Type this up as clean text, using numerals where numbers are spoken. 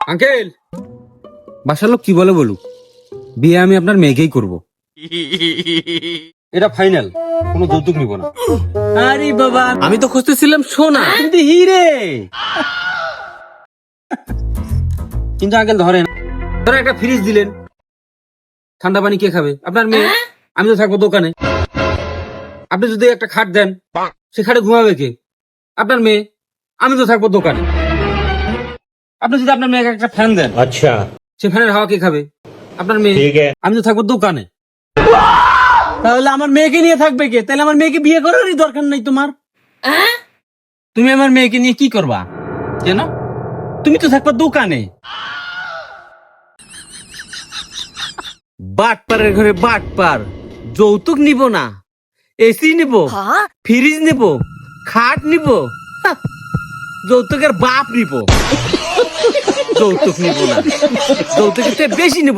Uncle, বাসার লোক কি বলে বলুক, বিয়ে আমি আপনার মেয়েকেই করব। এটা ফাইনাল, কোনো যৌতুক নিব না। আরে বাবা, আমি তো খুঁজতেছিলাম সোনা, কিন্তু হিরে। কিন্তু আঙ্কেল ধরেন, ধরেন একটা ফ্রিজ দিলেন, ঠান্ডা পানি কে খাবে? আপনার মেয়ে। আমি তো থাকবো দোকানে। আপনি যদি একটা খাট দেন, সে খাটে ঘুমাবে কে? আপনার মেয়ে। আমি তো থাকবো দোকানে। আপনি যদি আপনার মেয়েকে একটা ফ্যান দেন, अच्छा সে ফ্যানের হাওয়া কে খাবে? আপনার মেয়ে। ठीक है। আমি তো থাকবো দোকানে। তাহলে আমার মেয়েকে নিয়ে থাকবে কে? তাহলে আমার মেয়েকে বিয়ে করারই দরকার নাই তোমার। তুমি আমার মেয়েকে নিয়ে কি করবা? কেন? তুমি তো থাকবা দোকানে। বাটপারের ঘরে বাটপার, যৌতুক নিব না, এসি নিব, ফ্রিজ নিব, খাট নিব, হা, যৌতুকের বাপ নিব। যৌতুক নিব না, যৌতুকের চেয়ে বেশি নিব।